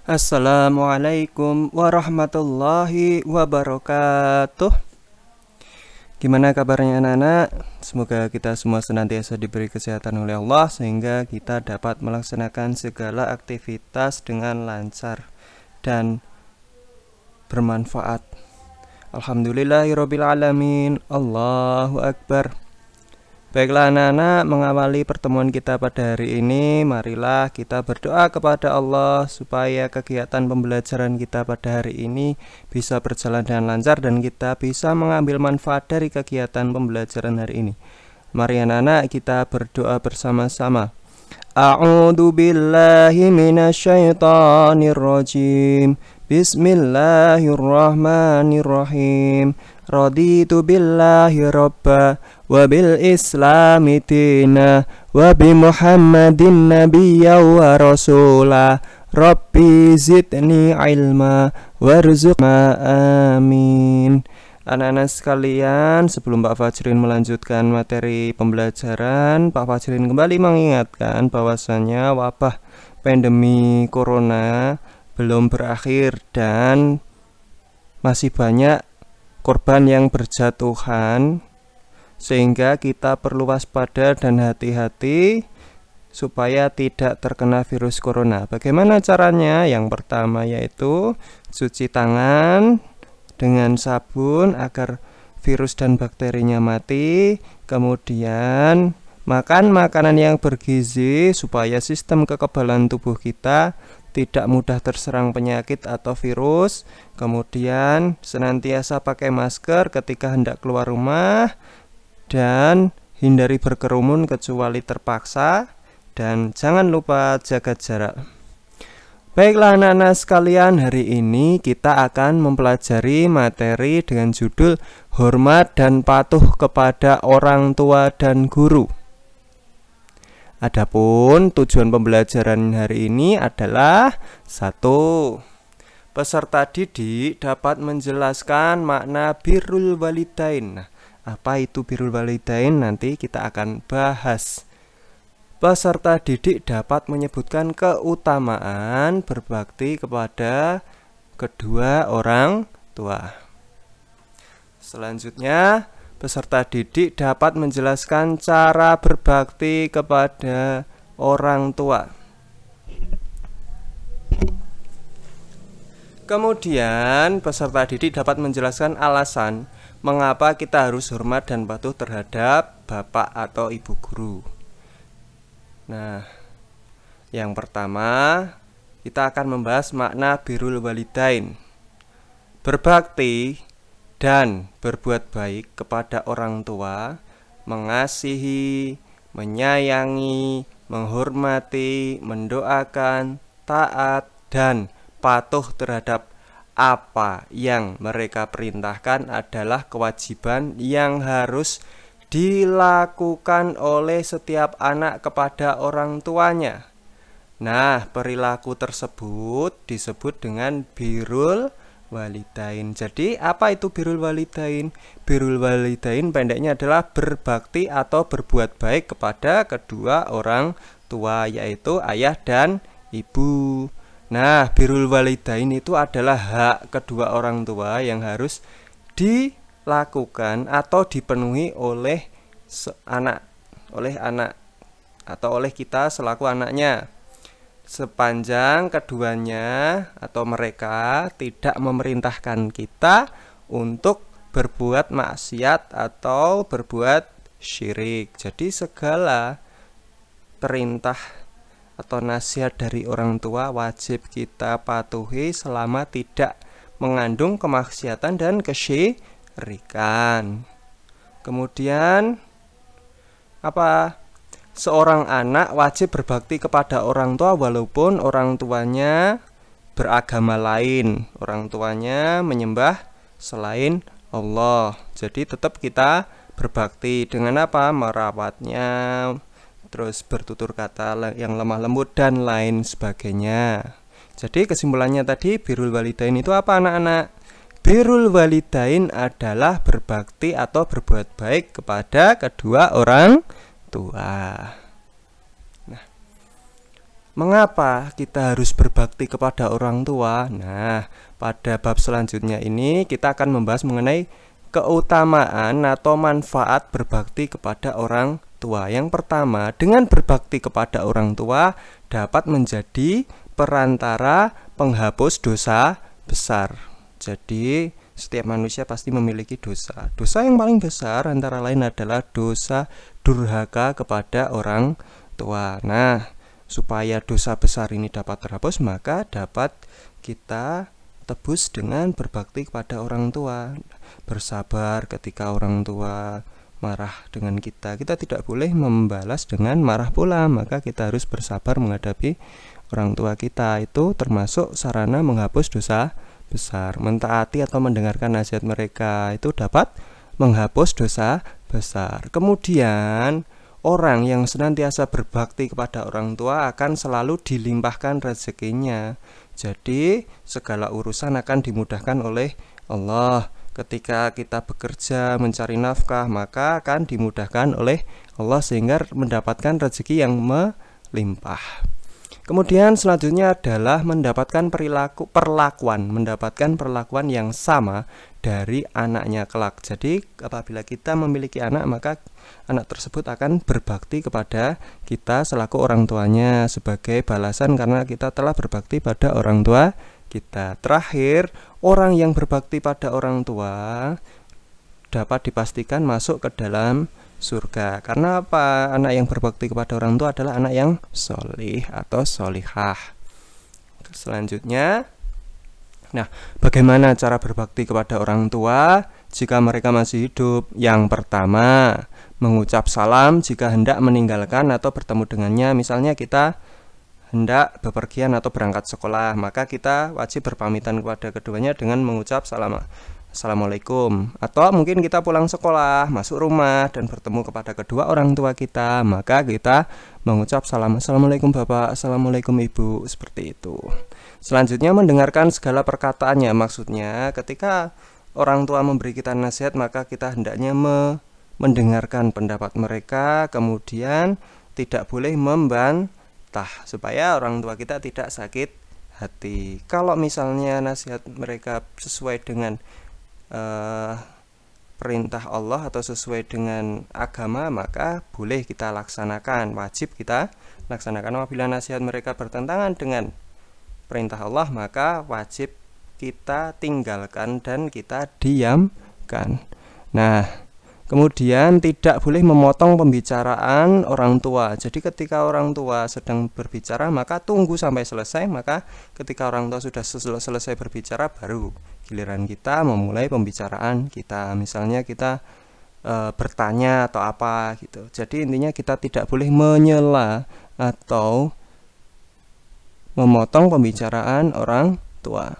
Assalamualaikum warahmatullahi wabarakatuh. Gimana kabarnya anak-anak? Semoga kita semua senantiasa diberi kesehatan oleh Allah sehingga kita dapat melaksanakan segala aktivitas dengan lancar dan bermanfaat. Alhamdulillahirabbil alamin. Allahu akbar. Baiklah anak-anak, mengawali pertemuan kita pada hari ini, marilah kita berdoa kepada Allah supaya kegiatan pembelajaran kita pada hari ini bisa berjalan dengan lancar dan kita bisa mengambil manfaat dari kegiatan pembelajaran hari ini. Mari anak-anak kita berdoa bersama-sama. A'udzu billahi minasyaitonir rajim. Bismillahirrahmanirrahim. Raditu billahi rabba wa bil islami dina wa bi muhammadin nabiyya wa rasula rabbi zidni ilma warzuqna amin. Anak-anak sekalian, sebelum Pak Fajrin melanjutkan materi pembelajaran, Pak Fajrin kembali mengingatkan bahwasanya wabah pandemi corona belum berakhir dan masih banyak korban yang berjatuhan, sehingga kita perlu waspada dan hati-hati supaya tidak terkena virus corona. Bagaimana caranya? Yang pertama yaitu cuci tangan dengan sabun agar virus dan bakterinya mati. Kemudian makan makanan yang bergizi supaya sistem kekebalan tubuh kita tidak mudah terserang penyakit atau virus. Kemudian senantiasa pakai masker ketika hendak keluar rumah dan hindari berkerumun kecuali terpaksa, dan jangan lupa jaga jarak. Baiklah anak-anak sekalian, hari ini kita akan mempelajari materi dengan judul hormat dan patuh kepada orang tua dan guru. Adapun tujuan pembelajaran hari ini adalah 1. Peserta didik dapat menjelaskan makna birrul walidain. Nah, apa itu birrul walidain? Nanti kita akan bahas. Peserta didik dapat menyebutkan keutamaan berbakti kepada kedua orang tua. Selanjutnya, peserta didik dapat menjelaskan cara berbakti kepada orang tua. Kemudian, peserta didik dapat menjelaskan alasan mengapa kita harus hormat dan patuh terhadap bapak atau ibu guru. Nah, yang pertama, kita akan membahas makna birrul walidain. Berbakti dan berbuat baik kepada orang tua, mengasihi, menyayangi, menghormati, mendoakan, taat, dan patuh terhadap apa yang mereka perintahkan adalah kewajiban yang harus dilakukan oleh setiap anak kepada orang tuanya. Nah, perilaku tersebut disebut dengan birrul walidain. Jadi apa itu birrul walidain? Birrul walidain pendeknya adalah berbakti atau berbuat baik kepada kedua orang tua, yaitu ayah dan ibu. Nah, birrul walidain itu adalah hak kedua orang tua yang harus dilakukan atau dipenuhi oleh anak atau oleh kita selaku anaknya, sepanjang keduanya atau mereka tidak memerintahkan kita untuk berbuat maksiat atau berbuat syirik. Jadi segala perintah atau nasihat dari orang tua wajib kita patuhi selama tidak mengandung kemaksiatan dan kesyirikan. Kemudian seorang anak wajib berbakti kepada orang tua walaupun orang tuanya beragama lain, orang tuanya menyembah selain Allah. Jadi tetap kita berbakti dengan apa? Merawatnya, terus bertutur kata yang lemah lembut dan lain sebagainya. Jadi kesimpulannya tadi, birrul walidain itu apa anak-anak? Birrul walidain adalah berbakti atau berbuat baik kepada kedua orang tua. Nah, Mengapa kita harus berbakti kepada orang tua? Nah, pada bab selanjutnya ini kita akan membahas mengenai keutamaan atau manfaat berbakti kepada orang tua. Yang pertama, dengan berbakti kepada orang tua dapat menjadi perantara penghapus dosa besar. Jadi, setiap manusia pasti memiliki dosa. Dosa yang paling besar antara lain adalah dosa durhaka kepada orang tua. Nah, supaya dosa besar ini dapat terhapus, maka dapat kita tebus dengan berbakti kepada orang tua. Bersabar ketika orang tua marah dengan kita. Kita tidak boleh membalas dengan marah pula, maka kita harus bersabar menghadapi orang tua kita. Itu termasuk sarana menghapus dosa besar. Mentaati atau mendengarkan nasihat mereka itu dapat menghapus dosa besar. Kemudian orang yang senantiasa berbakti kepada orang tua akan selalu dilimpahkan rezekinya. Jadi segala urusan akan dimudahkan oleh Allah. Ketika kita bekerja mencari nafkah, maka akan dimudahkan oleh Allah sehingga mendapatkan rezeki yang melimpah. Kemudian selanjutnya adalah mendapatkan perlakuan yang sama dari anaknya kelak. Jadi apabila kita memiliki anak, maka anak tersebut akan berbakti kepada kita selaku orang tuanya sebagai balasan karena kita telah berbakti pada orang tua kita. Terakhir, orang yang berbakti pada orang tua dapat dipastikan masuk ke dalam surga. Karena apa? Anak yang berbakti kepada orang tua adalah anak yang solih atau solihah. Selanjutnya, nah, bagaimana cara berbakti kepada orang tua jika mereka masih hidup? Yang pertama, mengucap salam jika hendak meninggalkan atau bertemu dengannya. Misalnya kita hendak bepergian atau berangkat sekolah, maka kita wajib berpamitan kepada keduanya dengan mengucap Assalamualaikum. Atau mungkin kita pulang sekolah, masuk rumah dan bertemu kepada kedua orang tua kita, maka kita mengucap Assalamualaikum Bapak, Assalamualaikum Ibu, seperti itu. Selanjutnya mendengarkan segala perkataannya. Maksudnya ketika orang tua memberi kita nasihat, maka kita hendaknya mendengarkan pendapat mereka, kemudian tidak boleh membantah supaya orang tua kita tidak sakit hati. Kalau misalnya nasihat mereka sesuai dengan perintah Allah atau sesuai dengan agama, maka boleh kita laksanakan, wajib kita laksanakan. Apabila nasihat mereka bertentangan dengan perintah Allah, maka wajib kita tinggalkan dan kita diamkan. Nah, kemudian tidak boleh memotong pembicaraan orang tua. Jadi ketika orang tua sedang berbicara, maka tunggu sampai selesai. Maka ketika orang tua sudah selesai berbicara, baru giliran kita memulai pembicaraan kita. Misalnya kita bertanya atau apa gitu. Jadi intinya kita tidak boleh menyela atau memotong pembicaraan orang tua.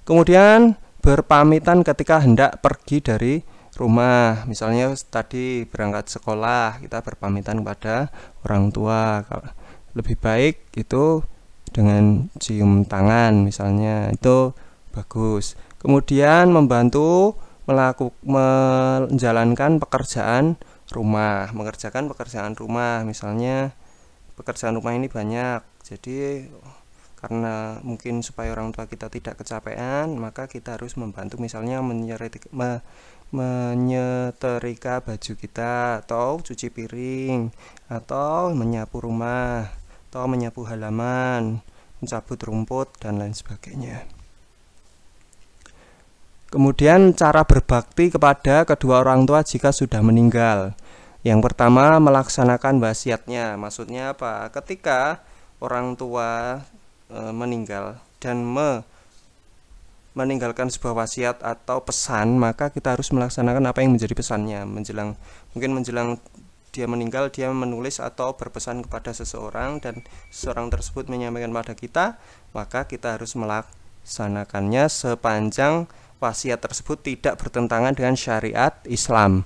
Kemudian berpamitan ketika hendak pergi dari rumah. Misalnya tadi berangkat sekolah, kita berpamitan kepada orang tua. Lebih baik itu dengan cium tangan misalnya, itu bagus. Kemudian membantu menjalankan pekerjaan rumah, mengerjakan pekerjaan rumah. Misalnya pekerjaan rumah ini banyak, jadi karena mungkin supaya orang tua kita tidak kecapean, maka kita harus membantu, misalnya menyetrika baju kita, atau cuci piring, atau menyapu rumah, atau menyapu halaman, mencabut rumput, dan lain sebagainya. Kemudian cara berbakti kepada kedua orang tua jika sudah meninggal. Yang pertama, melaksanakan wasiatnya. Maksudnya apa? Ketika orang tua meninggal dan meninggalkan sebuah wasiat atau pesan, maka kita harus melaksanakan apa yang menjadi pesannya. Mungkin menjelang dia meninggal, dia menulis atau berpesan kepada seseorang dan seseorang tersebut menyampaikan pada kita, maka kita harus melaksanakannya sepanjang wasiat tersebut tidak bertentangan dengan syariat Islam.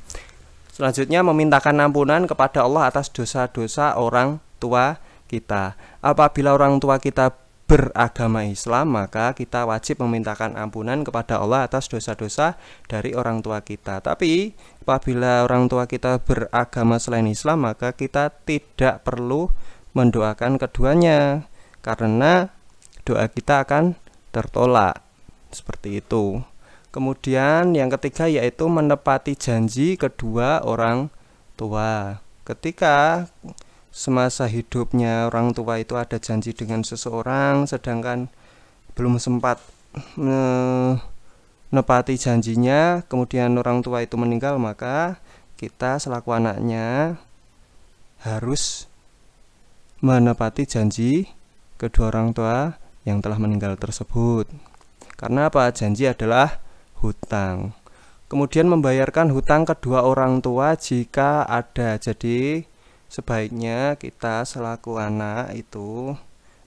Selanjutnya, memintakan ampunan kepada Allah atas dosa-dosa orang tua kita. Apabila orang tua kita beragama Islam, maka kita wajib memintakan ampunan kepada Allah atas dosa-dosa dari orang tua kita. Tapi apabila orang tua kita beragama selain Islam, maka kita tidak perlu mendoakan keduanya. karena doa kita akan tertolak. Seperti itu. Kemudian yang ketiga yaitu menepati janji kedua orang tua. Ketika semasa hidupnya orang tua itu ada janji dengan seseorang, sedangkan belum sempat menepati janjinya, kemudian orang tua itu meninggal, maka kita selaku anaknya harus menepati janji kedua orang tua yang telah meninggal tersebut. Karena apa? Janji adalah hutang. Kemudian membayarkan hutang kedua orang tua jika ada. Jadi sebaiknya kita selaku anak itu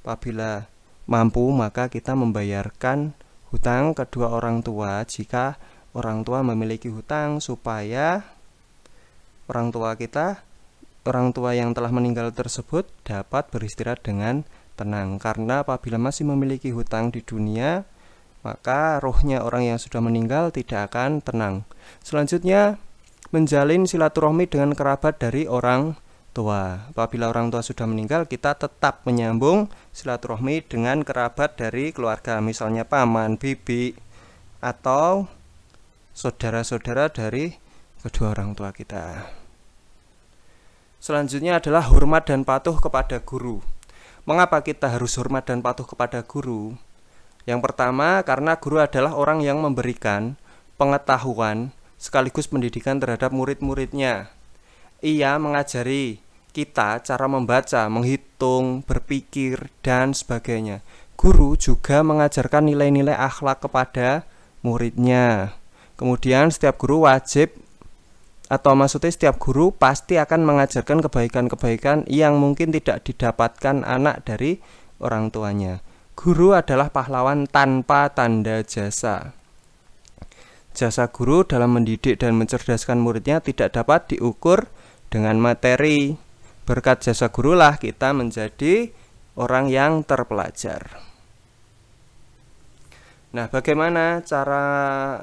apabila mampu maka kita membayarkan hutang kedua orang tua jika orang tua memiliki hutang, supaya orang tua yang telah meninggal tersebut dapat beristirahat dengan tenang. Karena apabila masih memiliki hutang di dunia, maka rohnya orang yang sudah meninggal tidak akan tenang. Selanjutnya, menjalin silaturahmi dengan kerabat dari orang tua. Apabila orang tua sudah meninggal, kita tetap menyambung silaturahmi dengan kerabat dari keluarga, misalnya paman, bibi, atau saudara-saudara dari kedua orang tua kita. Selanjutnya adalah hormat dan patuh kepada guru. Mengapa kita harus hormat dan patuh kepada guru? Yang pertama, karena guru adalah orang yang memberikan pengetahuan sekaligus pendidikan terhadap murid-muridnya. Ia mengajari kita cara membaca, menghitung, berpikir, dan sebagainya. Guru juga mengajarkan nilai-nilai akhlak kepada muridnya. Kemudian setiap guru wajib, atau maksudnya setiap guru pasti akan mengajarkan kebaikan-kebaikan yang mungkin tidak didapatkan anak dari orang tuanya. Guru adalah pahlawan tanpa tanda jasa. Jasa guru dalam mendidik dan mencerdaskan muridnya tidak dapat diukur dengan materi. Berkat jasa gurulah kita menjadi orang yang terpelajar. Nah, bagaimana cara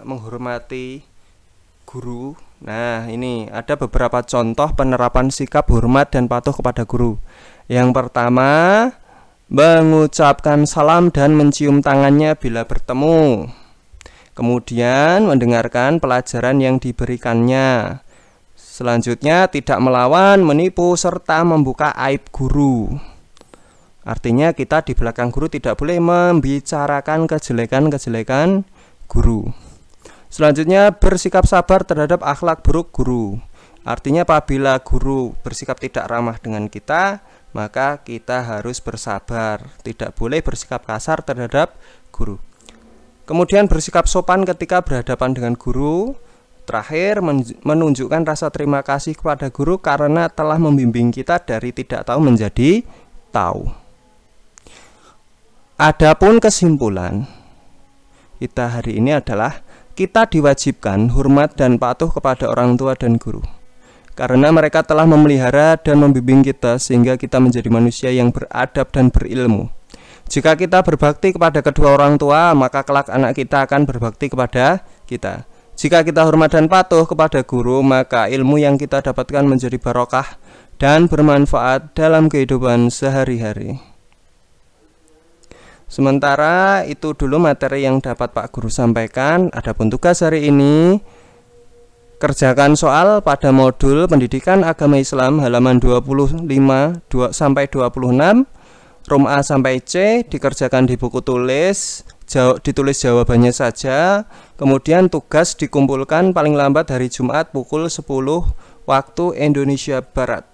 menghormati guru? Nah, ini ada beberapa contoh penerapan sikap hormat dan patuh kepada guru. Yang pertama, mengucapkan salam dan mencium tangannya bila bertemu. Kemudian mendengarkan pelajaran yang diberikannya. Selanjutnya tidak melawan, menipu, serta membuka aib guru. Artinya kita di belakang guru tidak boleh membicarakan kejelekan-kejelekan guru. Selanjutnya bersikap sabar terhadap akhlak buruk guru. Artinya apabila guru bersikap tidak ramah dengan kita, maka kita harus bersabar, tidak boleh bersikap kasar terhadap guru. Kemudian bersikap sopan ketika berhadapan dengan guru. Terakhir, menunjukkan rasa terima kasih kepada guru karena telah membimbing kita dari tidak tahu menjadi tahu. Adapun kesimpulan kita hari ini adalah kita diwajibkan hormat dan patuh kepada orang tua dan guru, karena mereka telah memelihara dan membimbing kita sehingga kita menjadi manusia yang beradab dan berilmu. Jika kita berbakti kepada kedua orang tua, maka kelak anak kita akan berbakti kepada kita. Jika kita hormat dan patuh kepada guru, maka ilmu yang kita dapatkan menjadi barokah dan bermanfaat dalam kehidupan sehari-hari. Sementara itu dulu materi yang dapat Pak Guru sampaikan. Adapun tugas hari ini, kerjakan soal pada modul Pendidikan Agama Islam halaman 25 sampai 26, Rom A sampai C, dikerjakan di buku tulis, ditulis jawabannya saja. Kemudian tugas dikumpulkan paling lambat hari Jumat pukul 10 waktu Indonesia Barat.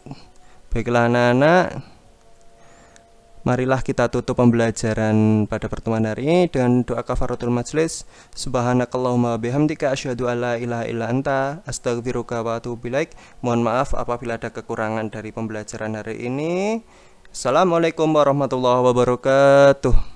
Baiklah anak-anak, marilah kita tutup pembelajaran pada pertemuan hari ini dengan doa kafaratul majlis. Subhanakallahumma bihamdika asyhadu alla ilaha illa anta astaghfiruka wa atubu ilaik. Mohon maaf apabila ada kekurangan dari pembelajaran hari ini. Assalamualaikum warahmatullahi wabarakatuh.